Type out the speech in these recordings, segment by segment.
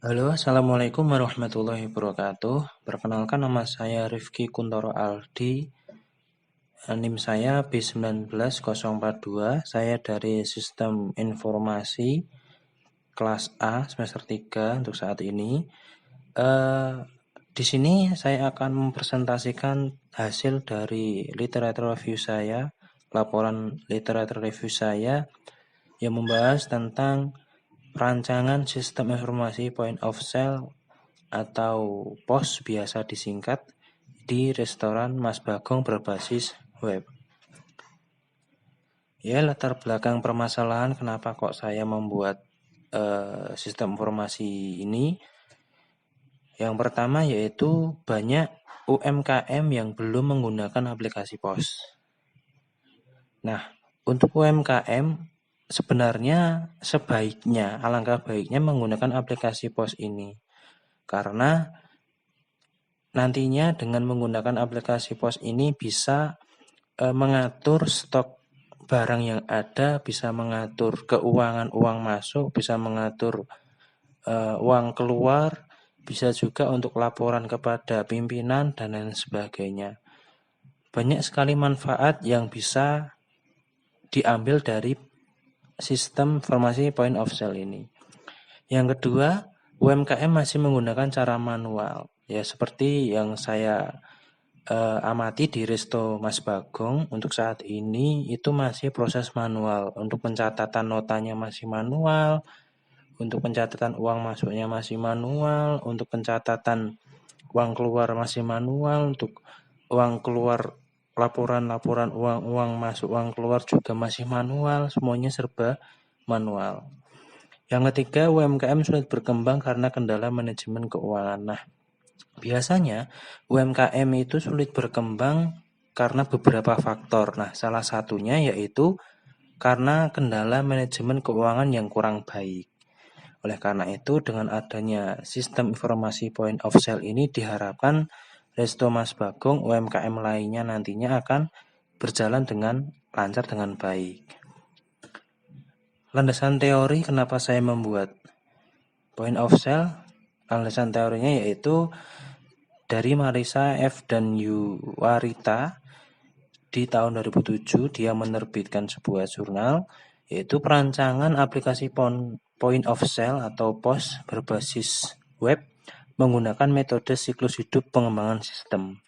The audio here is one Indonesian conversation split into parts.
Halo, Assalamualaikum warahmatullahi wabarakatuh. Perkenalkan nama saya Rifki Kuntoro Aldi. NIM saya B19042. Saya dari Sistem Informasi kelas A semester 3 untuk saat ini. Di sini saya akan mempresentasikan hasil dari literatur review saya, laporan literatur review saya yang membahas tentang rancangan sistem informasi point of sale atau POS biasa disingkat di restoran Mas Bagong berbasis web. Ya, latar belakang permasalahan kenapa kok saya membuat sistem informasi ini. Yang pertama yaitu banyak UMKM yang belum menggunakan aplikasi POS. Nah, untuk UMKM sebenarnya alangkah baiknya menggunakan aplikasi POS ini. Karena nantinya dengan menggunakan aplikasi POS ini bisa mengatur stok barang yang ada, bisa mengatur keuangan uang masuk, bisa mengatur uang keluar, bisa juga untuk laporan kepada pimpinan dan lain sebagainya. Banyak sekali manfaat yang bisa diambil dari sistem informasi point of sale ini. Yang kedua, UMKM masih menggunakan cara manual. Ya, seperti yang saya amati di Resto Mas Bagong untuk saat ini itu masih proses manual. Untuk pencatatan notanya masih manual, untuk pencatatan uang masuknya masih manual, untuk pencatatan uang keluar masih manual, untuk uang keluar laporan-laporan uang masuk uang keluar juga masih manual, semuanya serba manual. Yang ketiga, UMKM sulit berkembang karena kendala manajemen keuangan. Nah, biasanya UMKM itu sulit berkembang karena beberapa faktor. Nah, salah satunya yaitu karena kendala manajemen keuangan yang kurang baik. Oleh karena itu, dengan adanya sistem informasi point of sale ini diharapkan Resto Mas Bagong UMKM lainnya nantinya akan berjalan dengan lancar dengan baik. Landasan teori kenapa saya membuat point of sale? Landasan teorinya yaitu dari Marisa F. dan Yuwarita di tahun 2007 dia menerbitkan sebuah jurnal yaitu perancangan aplikasi point of sale atau POS berbasis web menggunakan metode siklus hidup pengembangan sistem,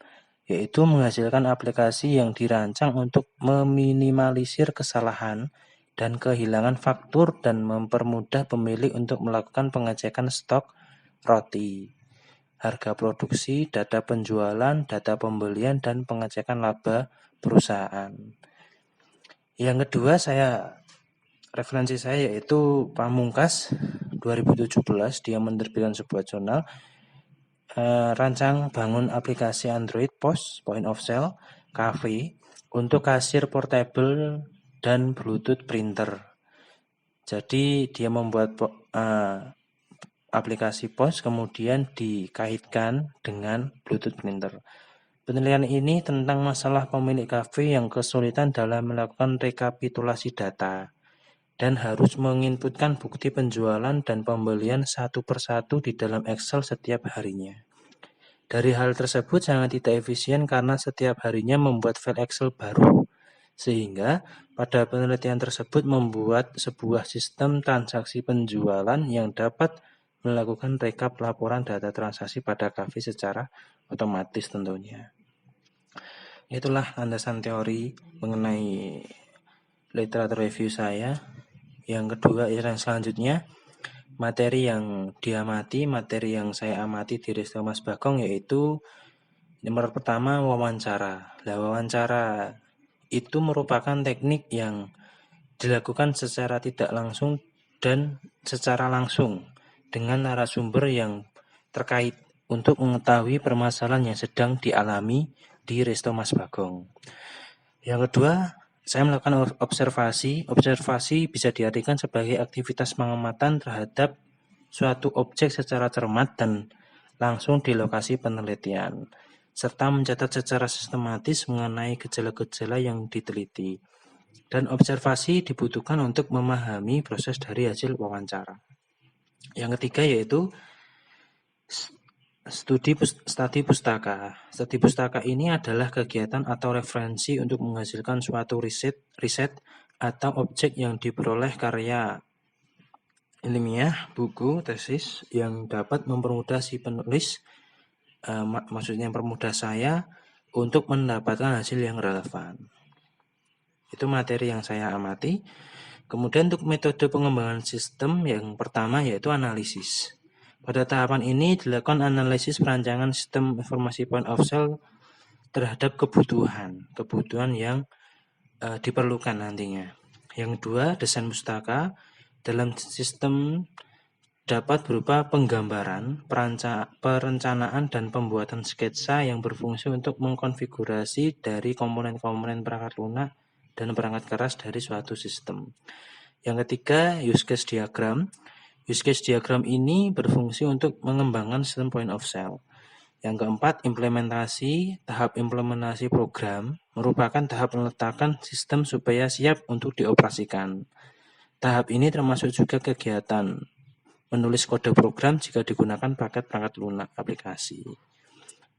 yaitu menghasilkan aplikasi yang dirancang untuk meminimalisir kesalahan dan kehilangan faktur dan mempermudah pemilik untuk melakukan pengecekan stok roti, harga produksi, data penjualan, data pembelian, dan pengecekan laba perusahaan. Yang kedua, referensi saya yaitu Pamungkas 2017, dia menerbitkan sebuah jurnal rancang bangun aplikasi Android POS Point of Sale Cafe untuk kasir portable dan Bluetooth printer. Jadi dia membuat aplikasi POS kemudian dikaitkan dengan Bluetooth printer. Penelitian ini tentang masalah pemilik kafe yang kesulitan dalam melakukan rekapitulasi data dan harus menginputkan bukti penjualan dan pembelian satu persatu di dalam Excel setiap harinya. Dari hal tersebut sangat tidak efisien karena setiap harinya membuat file Excel baru, sehingga pada penelitian tersebut membuat sebuah sistem transaksi penjualan yang dapat melakukan rekap laporan data transaksi pada kafe secara otomatis tentunya. Itulah landasan teori mengenai literatur review saya. Yang kedua, yang selanjutnya materi yang saya amati di Resto Mas Bagong yaitu nomor pertama wawancara. Wawancara itu merupakan teknik yang dilakukan secara tidak langsung dan secara langsung dengan narasumber yang terkait untuk mengetahui permasalahan yang sedang dialami di Resto Mas Bagong. Yang kedua, saya melakukan observasi. Observasi bisa diartikan sebagai aktivitas pengamatan terhadap suatu objek secara cermat dan langsung di lokasi penelitian, serta mencatat secara sistematis mengenai gejala-gejala yang diteliti. Dan observasi dibutuhkan untuk memahami proses dari hasil wawancara. Yang ketiga yaitu Studi pustaka. Studi pustaka ini adalah kegiatan atau referensi untuk menghasilkan suatu riset atau objek yang diperoleh karya ilmiah, buku, tesis yang dapat mempermudah si penulis, maksudnya mempermudah saya untuk mendapatkan hasil yang relevan. Itu materi yang saya amati. Kemudian untuk metode pengembangan sistem yang pertama yaitu analisis. Pada tahapan ini dilakukan analisis perancangan sistem informasi point of sale terhadap kebutuhan yang diperlukan nantinya. Yang kedua, desain pustaka. Dalam sistem dapat berupa penggambaran, perencanaan, dan pembuatan sketsa yang berfungsi untuk mengkonfigurasi dari komponen-komponen perangkat lunak dan perangkat keras dari suatu sistem. Yang ketiga, use case diagram. Use case diagram ini berfungsi untuk mengembangkan sistem point of sale. Yang keempat, implementasi. Tahap implementasi program merupakan tahap meletakkan sistem supaya siap untuk dioperasikan. Tahap ini termasuk juga kegiatan menulis kode program jika digunakan paket perangkat lunak aplikasi.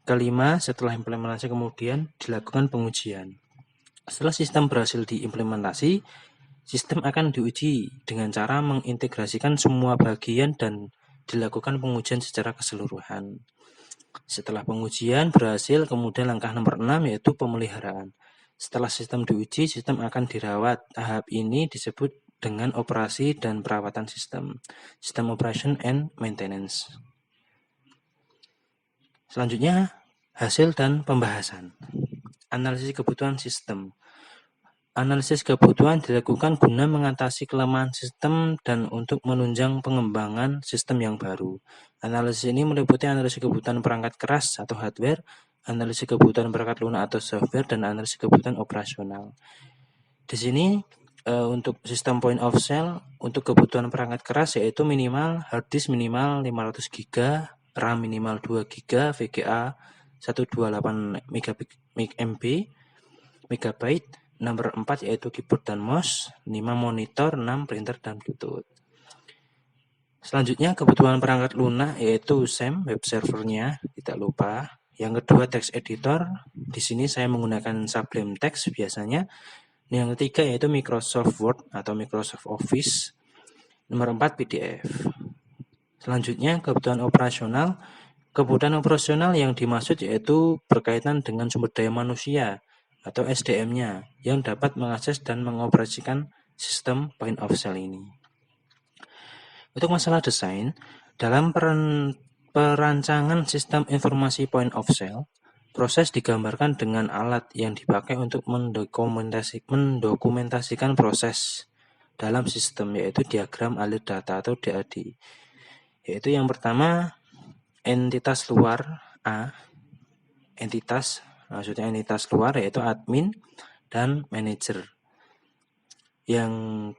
Kelima, setelah implementasi kemudian dilakukan pengujian. Setelah sistem berhasil diimplementasi, sistem akan diuji dengan cara mengintegrasikan semua bagian dan dilakukan pengujian secara keseluruhan. Setelah pengujian berhasil, kemudian langkah nomor 6 yaitu pemeliharaan. Setelah sistem diuji, sistem akan dirawat. Tahap ini disebut dengan operasi dan perawatan sistem. System operation and maintenance. Selanjutnya, hasil dan pembahasan. Analisis kebutuhan sistem. Analisis kebutuhan dilakukan guna mengatasi kelemahan sistem dan untuk menunjang pengembangan sistem yang baru. Analisis ini meliputi analisis kebutuhan perangkat keras atau hardware, analisis kebutuhan perangkat lunak atau software, dan analisis kebutuhan operasional. Di sini untuk sistem point of sale, untuk kebutuhan perangkat keras yaitu minimal hard disk minimal 500 GB, RAM minimal 2 GB, VGA 128 MB, nomor 4 yaitu keyboard dan mouse, 5 monitor, 6 printer dan Bluetooth. Selanjutnya kebutuhan perangkat lunak yaitu SAM, web servernya, tidak lupa. Yang kedua text editor, di sini saya menggunakan Sublime Text biasanya. Yang ketiga yaitu Microsoft Word atau Microsoft Office. Nomor 4 PDF. Selanjutnya kebutuhan operasional. Kebutuhan operasional yang dimaksud yaitu berkaitan dengan sumber daya manusia atau SDM-nya yang dapat mengakses dan mengoperasikan sistem point of sale ini. Untuk masalah desain, dalam perancangan sistem informasi point of sale, proses digambarkan dengan alat yang dipakai untuk mendokumentasikan proses dalam sistem, yaitu diagram alir data atau DAD. Yaitu yang pertama, entitas luar A, maksudnya entitas luar yaitu admin dan manajer. Yang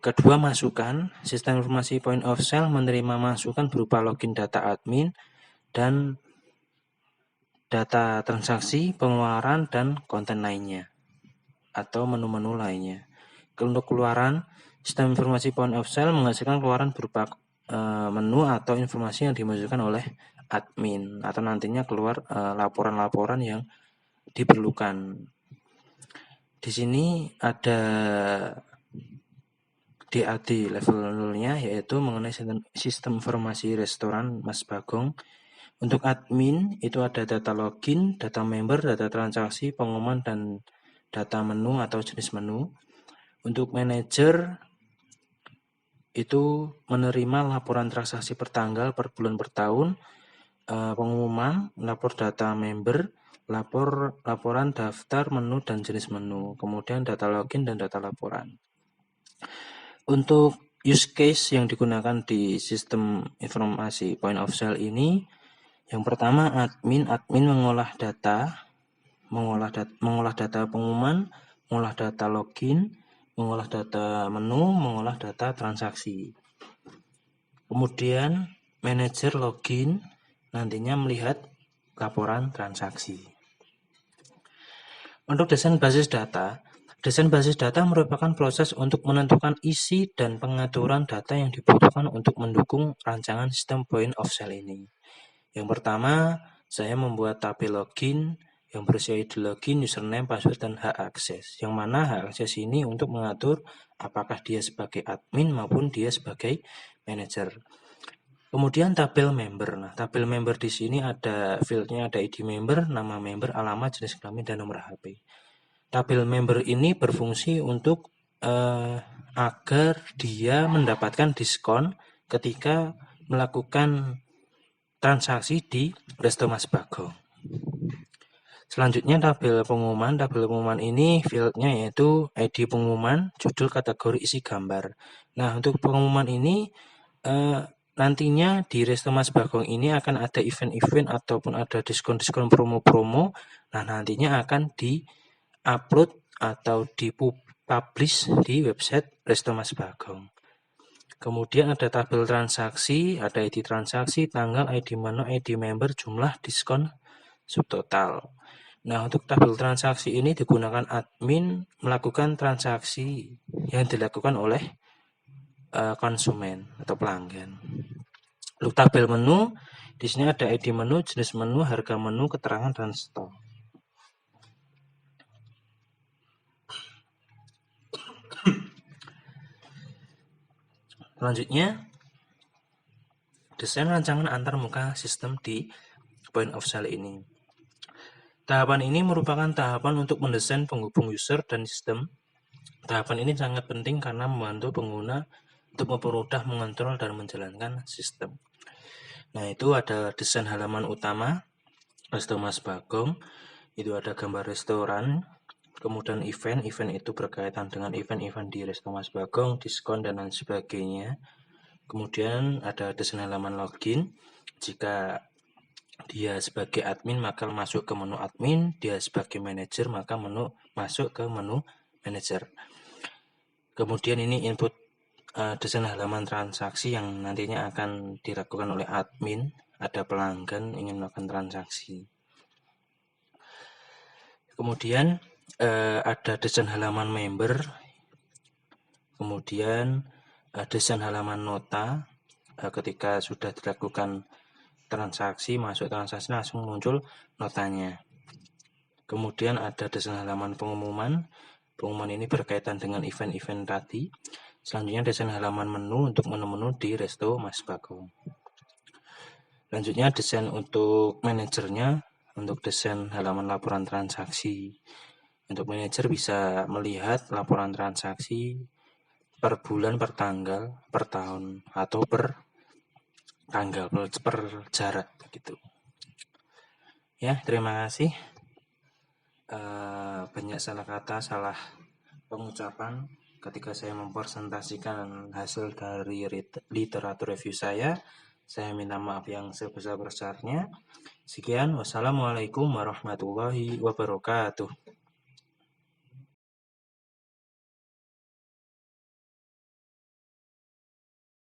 kedua, masukan. Sistem informasi point of sale menerima masukan berupa login data admin dan data transaksi, pengeluaran, dan konten lainnya atau menu-menu lainnya. Untuk keluaran, sistem informasi point of sale menghasilkan keluaran berupa menu atau informasi yang dimasukkan oleh admin atau nantinya keluar laporan-laporan yang diperlukan. Di sini ada DAD level 0-nya yaitu mengenai sistem informasi restoran Mas Bagong. Untuk admin itu ada data login, data member, data transaksi, pengumuman, dan data menu atau jenis menu. Untuk manajer itu menerima laporan transaksi per tanggal, per bulan, per tahun, pengumuman, lapor data member, laporan daftar menu dan jenis menu, kemudian data login dan data laporan. Untuk use case yang digunakan di sistem informasi point of sale ini, yang pertama admin mengolah data pengumuman, mengolah data login, mengolah data menu, mengolah data transaksi. Kemudian manajer login nantinya melihat laporan transaksi. Untuk desain basis data merupakan proses untuk menentukan isi dan pengaturan data yang dibutuhkan untuk mendukung rancangan sistem point of sale ini. Yang pertama, saya membuat tabel login yang berisi ID login, username, password, dan hak akses. Yang mana hak akses ini untuk mengatur apakah dia sebagai admin maupun dia sebagai manajer. Kemudian tabel member. Nah, tabel member di sini ada fieldnya, ada ID member, nama member, alamat, jenis kelamin, dan nomor HP. Tabel member ini berfungsi untuk agar dia mendapatkan diskon ketika melakukan transaksi di Resto Mas Bagong. Selanjutnya tabel pengumuman. Tabel pengumuman ini fieldnya yaitu ID pengumuman, judul, kategori, isi gambar. Nah, untuk pengumuman ini nantinya di Resto Mas Bagong ini akan ada event-event ataupun ada diskon-diskon promo-promo. Nah, nantinya akan di-upload atau dipublish di website Resto Mas Bagong. Kemudian ada tabel transaksi, ada ID transaksi, tanggal, ID menu, ID member, jumlah, diskon, subtotal. Nah, untuk tabel transaksi ini digunakan admin melakukan transaksi yang dilakukan oleh konsumen atau pelanggan. Untuk tabel menu, di sini ada ID menu, jenis menu, harga menu, keterangan, dan stok. Selanjutnya, desain rancangan antarmuka sistem di point of sale ini. Tahapan ini merupakan tahapan untuk mendesain penghubung user dan sistem. Tahapan ini sangat penting karena membantu pengguna untuk mempermudah mengontrol dan menjalankan sistem. Nah, itu ada desain halaman utama Resto Mas Bagong, itu ada gambar restoran, kemudian event itu berkaitan dengan event-event di Resto Mas Bagong, diskon, dan lain sebagainya. Kemudian ada desain halaman login, jika dia sebagai admin maka masuk ke menu admin, dia sebagai manajer maka masuk ke menu manajer. Kemudian ini input desain halaman transaksi yang nantinya akan dilakukan oleh admin, ada pelanggan ingin melakukan transaksi. Kemudian ada desain halaman member, kemudian desain halaman nota, ketika sudah dilakukan transaksi, masuk transaksi langsung muncul notanya. Kemudian ada desain halaman pengumuman. Pengumuman ini berkaitan dengan event-event tadi. Selanjutnya desain halaman menu untuk menu-menu di Resto Mas Bagong. Selanjutnya desain untuk manajernya, untuk desain halaman laporan transaksi. Untuk manajer bisa melihat laporan transaksi per bulan, per tanggal, per tahun, atau per tanggal, per jarak begitu. Ya, terima kasih. Banyak salah kata, salah pengucapan ketika saya mempresentasikan hasil dari literatur review saya. Saya minta maaf yang sebesar-besarnya. Sekian, wassalamualaikum warahmatullahi wabarakatuh.